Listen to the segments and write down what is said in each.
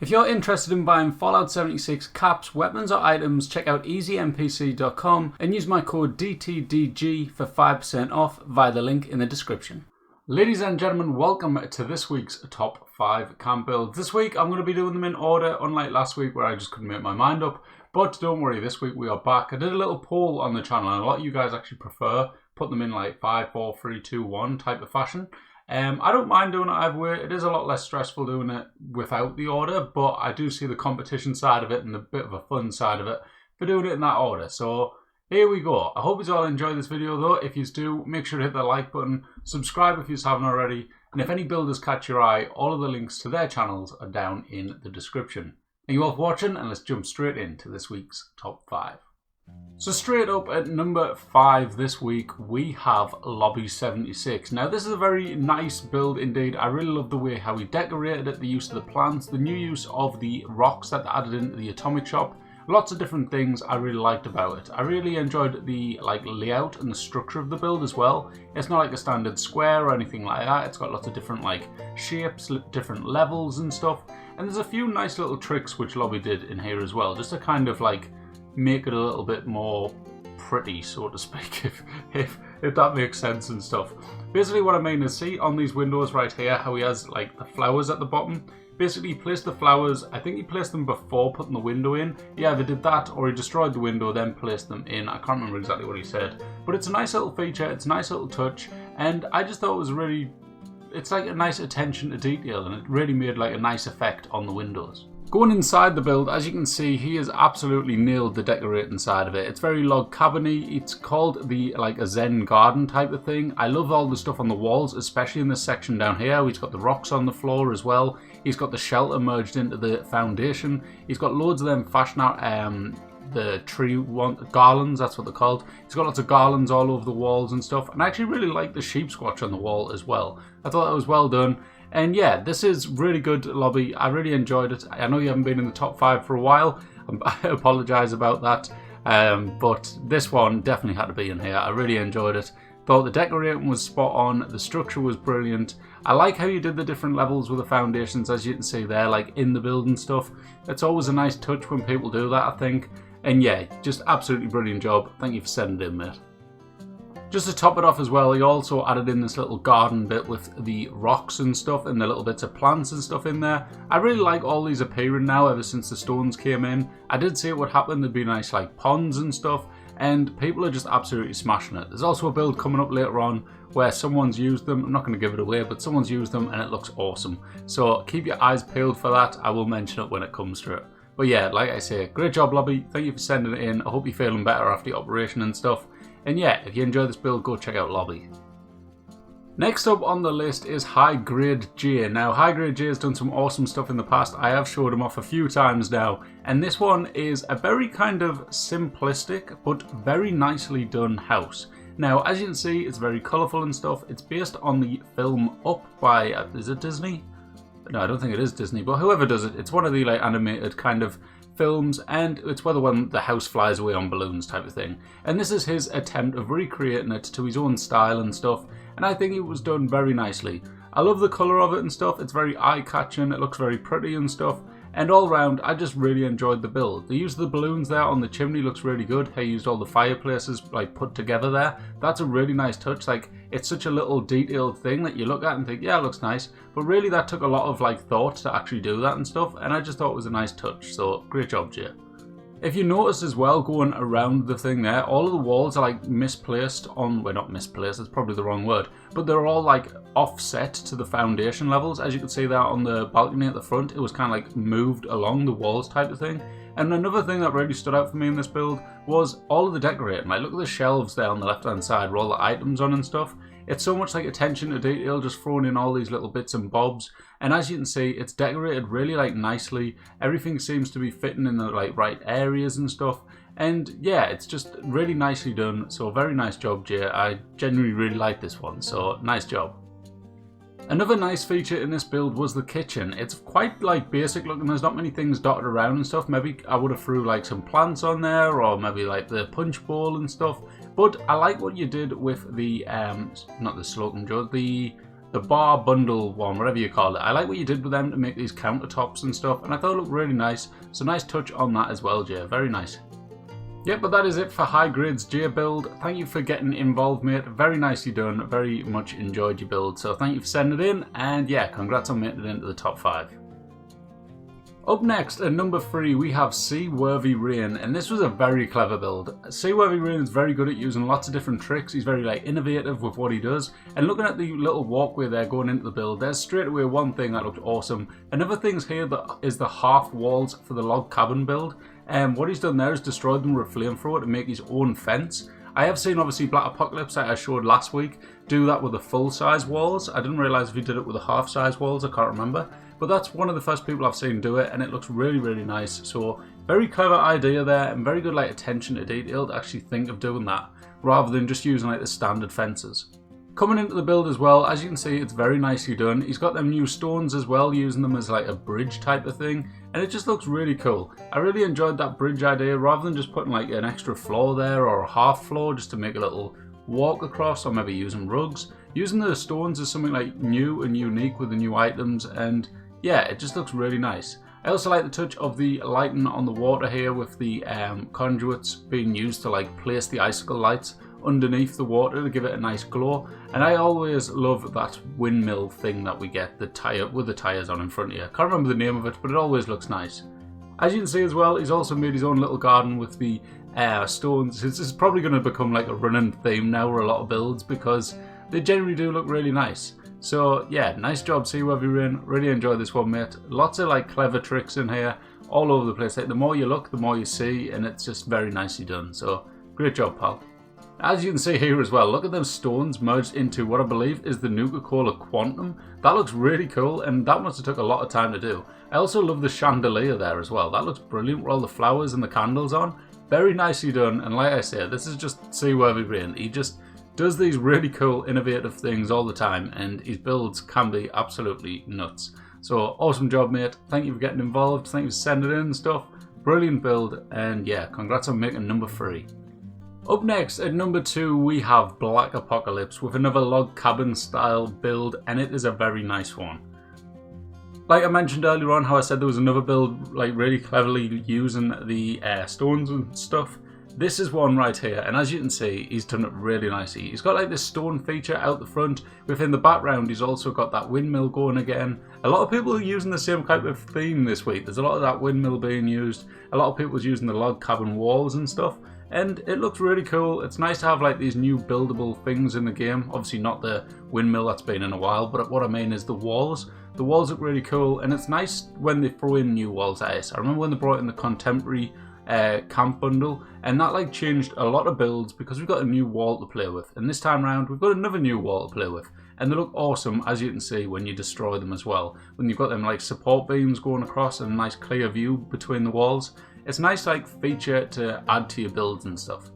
If you're interested in buying Fallout 76 caps, weapons or items, check out easynpc.com and use my code DTDG for 5% off via the link in the description. Ladies and gentlemen, welcome to this week's top 5 camp builds. This week I'm going to be doing them in order, unlike last week where I just couldn't make my mind up. But don't worry, this week we are back. I did a little poll on the channel and a lot of you guys actually prefer putting them in like 5, 4, 3, 2, 1 type of fashion. I don't mind doing it either way. It is a lot less stressful doing it without the order, but I do see the competition side of it and the bit of a fun side of it for doing it in that order. So here we go. I hope you all enjoyed this video though. If you do, make sure to hit the like button, subscribe if you haven't already, and if any builders catch your eye, all of the links to their channels are down in the description. Thank you all for watching, and let's jump straight into this week's top 5. So straight up at number 5 this week, we have Lobby 76. Now this is a very nice build indeed. I really love the way how he decorated it, the use of the plants, the new use of the rocks that they added into the atomic shop. Lots of different things I really liked about it. I really enjoyed the layout and the structure of the build as well. It's not like a standard square or anything like that. It's got lots of different shapes, different levels and stuff. And there's a few nice little tricks which Lobby did in here as well, just to kind of make it a little bit more pretty, so to speak, if that makes sense and stuff. Basically what I mean is, see on these windows right here how he has the flowers at the bottom. Basically he placed the flowers, I think he placed them before putting the window in. He either did that or he destroyed the window then placed them in. I can't remember exactly what he said, but it's a nice little feature, it's a nice little touch, and I just thought it was really, it's like a nice attention to detail, and it really made a nice effect on the windows. Going inside the build, as you can see, he has absolutely nailed the decorating side of it. It's very log cabin-y. It's called a Zen garden type of thing. I love all the stuff on the walls, especially in this section down here. He's got the rocks on the floor as well. He's got the shelter merged into the foundation. He's got loads of them fashion out the tree garlands, that's what they're called. He's got lots of garlands all over the walls and stuff. And I actually really like the sheep squatch on the wall as well. I thought that was well done. And yeah, this is really good Lobby. I really enjoyed it. I know you haven't been in the top 5 for a while. I apologise about that. But this one definitely had to be in here. I really enjoyed it. Thought the decorating was spot on. The structure was brilliant. I like how you did the different levels with the foundations, as you can see there, in the build and stuff. It's always a nice touch when people do that, I think. And yeah, just absolutely brilliant job. Thank you for sending it in, mate. Just to top it off as well, he also added in this little garden bit with the rocks and stuff and the little bits of plants and stuff in there. I really like all these appearing now ever since the stones came in. I did see it would happen, there'd be nice ponds and stuff, and people are just absolutely smashing it. There's also a build coming up later on where someone's used them. I'm not going to give it away, but someone's used them and it looks awesome. So keep your eyes peeled for that. I will mention it when it comes to it. But yeah, like I say, great job Lobby. Thank you for sending it in. I hope you're feeling better after your operation and stuff. And yeah, if you enjoy this build, go check out Lobby. Next up on the list is High Grade J. Now, High Grade J has done some awesome stuff in the past. I have showed him off a few times now. And this one is a very kind of simplistic, but very nicely done house. Now, as you can see, it's very colourful and stuff. It's based on the film Up by, is it Disney? No, I don't think it is Disney, but whoever does it, it's one of the animated kind of films, and it's where the house flies away on balloons type of thing. And this is his attempt of recreating it to his own style and stuff, and I think it was done very nicely. I love the colour of it and stuff. It's very eye-catching, it looks very pretty and stuff, and all round I just really enjoyed the build. The use of the balloons there on the chimney looks really good. He used all the fireplaces put together there. That's a really nice touch. It's such a little detailed thing that you look at and think, yeah, it looks nice, but really that took a lot of thought to actually do that and stuff, and I just thought it was a nice touch. So great job, Jay. If you notice as well, going around the thing there, all of the walls are misplaced on, well, not misplaced, that's probably the wrong word, but they're all offset to the foundation levels. As you can see there on the balcony at the front, it was kind of moved along the walls type of thing. And another thing that really stood out for me in this build was all of the decorating. Look at the shelves there on the left hand side where all the items on and stuff. It's so much attention to detail, just throwing in all these little bits and bobs. And as you can see, it's decorated really nicely. Everything seems to be fitting in the right areas and stuff. And yeah, it's just really nicely done. So very nice job, Jay. I genuinely really like this one. So nice job. Another nice feature in this build was the kitchen. It's quite basic looking, there's not many things dotted around and stuff. Maybe I would have threw some plants on there, or maybe the punch bowl and stuff. But I like what you did with the, not the slocum jar, the the bar bundle one, whatever you call it. I like what you did with them to make these countertops and stuff, and I thought it looked really nice. So nice touch on that as well, Jay. Very nice. Yep, but that is it for High Grades Jay build. Thank you for getting involved, mate. Very nicely done. Very much enjoyed your build. So thank you for sending it in, and yeah, congrats on making it into the top 5. Up next, at number 3, we have Seaworthy Rain, and this was a very clever build. Seaworthy Rain is very good at using lots of different tricks. He's very innovative with what he does. And looking at the little walkway there going into the build, there's straight away one thing that looked awesome. Another thing's here that is the half walls for the log cabin build. And what he's done there is destroyed them with a flamethrower to make his own fence. I have seen obviously Black Apocalypse that I showed last week do that with the full size walls. I didn't realise if he did it with the half size walls, I can't remember. But that's one of the first people I've seen do it, and it looks really nice. So very clever idea there, and very good attention to detail to actually think of doing that, rather than just using the standard fences. Coming into the build as well, as you can see, it's very nicely done. He's got them new stones as well, using them as a bridge type of thing, and it just looks really cool. I really enjoyed that bridge idea, rather than just putting an extra floor there or a half floor just to make a little walk across, or maybe using rugs. Using the stones is something new and unique with the new items, and yeah, it just looks really nice. I also like the touch of the lighting on the water here with the conduits being used to place the icicle lights underneath the water to give it a nice glow. And I always love that windmill thing that we get, the tire with the tires on in front of you. I can't remember the name of it, but it always looks nice. As you can see as well, he's also made his own little garden with the stones. This is probably going to become a running theme now for a lot of builds, because they generally do look really nice. So yeah, nice job Seaworthy Rain. Really enjoyed this one, mate. Lots of clever tricks in here all over the place. The more you look, the more you see, and it's just very nicely done. So great job, pal. As you can see here as well, look at those stones merged into what I believe is the Nuka-Cola Quantum. That looks really cool, and that must have took a lot of time to do. I also love the chandelier there as well. That looks brilliant with all the flowers and the candles on. Very nicely done, and like I said, this is just Seaworthy Rain. He just does these really cool, innovative things all the time, and his builds can be absolutely nuts. So awesome job, mate. Thank you for getting involved. Thank you for sending in and stuff. Brilliant build, and yeah, congrats on making number 3. Up next, at number 2, we have Black Apocalypse with another log cabin style build, and it is a very nice one. Like I mentioned earlier on, how I said there was another build really cleverly using the stones and stuff. This is one right here, and as you can see, he's done it really nicely. He's got this stone feature out the front. Within the background, he's also got that windmill going again. A lot of people are using the same type of theme this week. There's a lot of that windmill being used. A lot of people are using the log cabin walls and stuff, and it looks really cool. It's nice to have these new buildable things in the game. Obviously not the windmill that's been in a while, but what I mean is the walls. The walls look really cool, and it's nice when they throw in new walls at us. I remember when they brought in the contemporary camp bundle, and that changed a lot of builds because we've got a new wall to play with, and this time around we've got another new wall to play with, and they look awesome, as you can see, when you destroy them as well. When you've got them support beams going across and a nice clear view between the walls, it's a nice feature to add to your builds and stuff.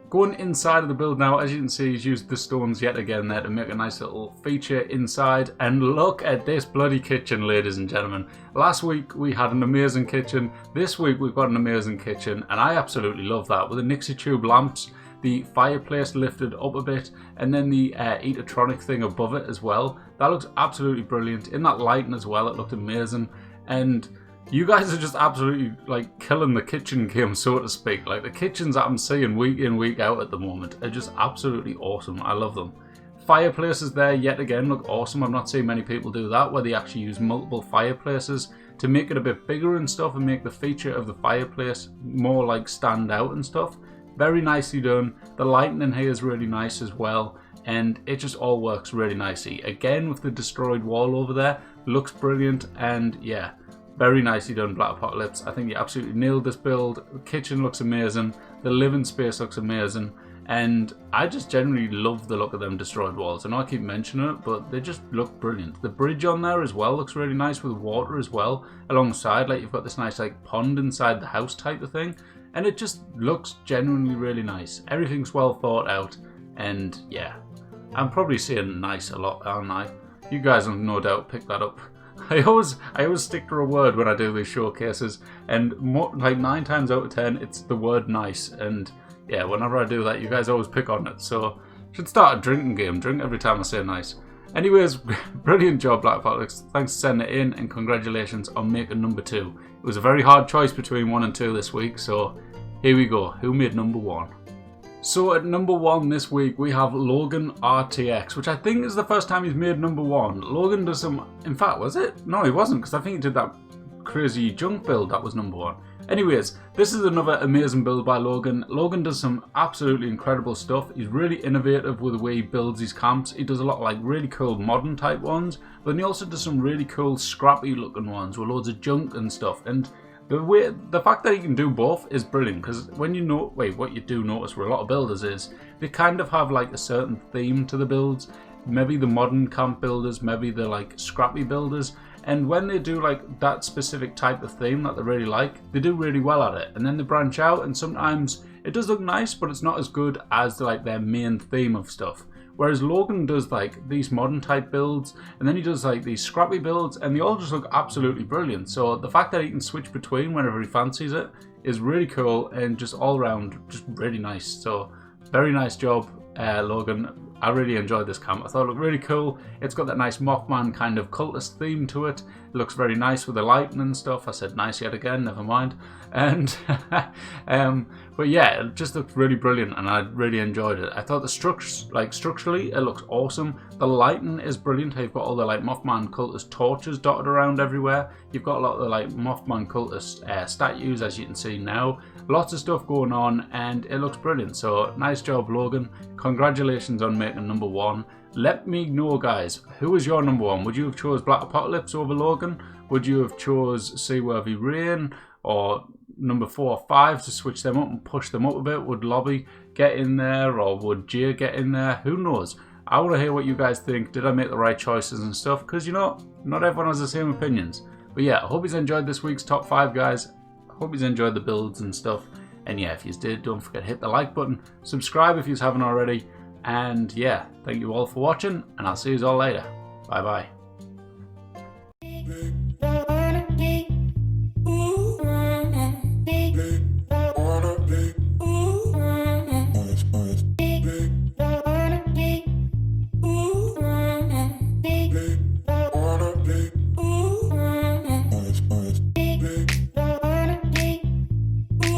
Going inside of the build now, as you can see, he's used the stones yet again there to make a nice little feature inside. And look at this bloody kitchen, ladies and gentlemen. Last week we had an amazing kitchen. This week we've got an amazing kitchen, and I absolutely love that. With the Nixie tube lamps, the fireplace lifted up a bit, and then the Eatertronic thing above it as well. That looks absolutely brilliant. In that lighting as well, it looked amazing. And you guys are just absolutely killing the kitchen game, so to speak. The kitchens that I'm seeing week in, week out at the moment are just absolutely awesome. I love them. Fireplaces there yet again look awesome. I'm not seeing many people do that, where they actually use multiple fireplaces to make it a bit bigger and stuff, and make the feature of the fireplace more stand out and stuff. Very nicely done. The lighting in here is really nice as well, and it just all works really nicely. Again, with the destroyed wall over there, looks brilliant, and yeah, very nicely done, Black Apocalypse. I think you absolutely nailed this build. The kitchen looks amazing. The living space looks amazing. And I just generally love the look of them destroyed walls. I know I keep mentioning it, but they just look brilliant. The bridge on there as well looks really nice with water as well. Alongside, you've got this nice pond inside the house type of thing. And it just looks genuinely really nice. Everything's well thought out. And yeah, I'm probably saying nice a lot, aren't I? You guys have no doubt picked that up. I always stick to a word when I do these showcases, and 9 times out of 10 it's the word nice, and yeah, whenever I do that you guys always pick on it, so I should start a drinking game. Drink every time I say nice. Anyways, brilliant job, Black Apocalypse. Thanks for sending it in, and congratulations on making number 2. It was a very hard choice between 1 and 2 this week, so here we go. Who made number 1? So at number 1 this week we have LoganRTX, which I think is the first time he's made number 1. Logan does some... In fact, was it? No, he wasn't, because I think he did that crazy junk build that was number 1. Anyways, this is another amazing build by Logan. Logan does some absolutely incredible stuff. He's really innovative with the way he builds his camps. He does a lot of like really cool modern type ones, but then he also does some really cool scrappy looking ones with loads of junk and stuff. And the fact that he can do both is brilliant, because when you know, what you do notice for a lot of builders is they kind of have like a certain theme to the builds. Maybe the modern camp builders, maybe the like scrappy builders, and when they do like that specific type of theme that they really like, they do really well at it. And then they branch out, and sometimes it does look nice, but it's not as good as like their main theme of stuff. Whereas Logan does like these modern type builds, and then he does like these scrappy builds, and they all just look absolutely brilliant. So the fact that he can switch between whenever he fancies it is really cool, and just all around just really nice. So very nice job, Logan. I really enjoyed this camp. I thought it looked really cool. It's got that nice Mothman kind of cultist theme to it. It looks very nice with the lighting and stuff. I said nice yet again, never mind. And but yeah, it just looked really brilliant, and I really enjoyed it. I thought the structurally it looks awesome. The lighting is brilliant. You've got all the like Mothman cultist torches dotted around everywhere. You've got a lot of the like Mothman cultist statues, as you can see now. Lots of stuff going on, and it looks brilliant. So nice job, Logan. Congratulations on making number 1. Let me know, guys, who was your number 1? Would you have chose Black Apocalypse over Logan? Would you have chose Seaworthy Rain, or number 4 or 5 to switch them up and push them up a bit? Would Lobby get in there, or would Jay get in there? Who knows? I want to hear what you guys think. Did I make the right choices and stuff? Because, you know, not everyone has the same opinions. But yeah, I hope you enjoyed this week's top 5, guys. I hope you enjoyed the builds and stuff. And yeah, if you did, don't forget to hit the like button. Subscribe if you haven't already. And yeah, thank you all for watching, and I'll see you all later. Bye bye.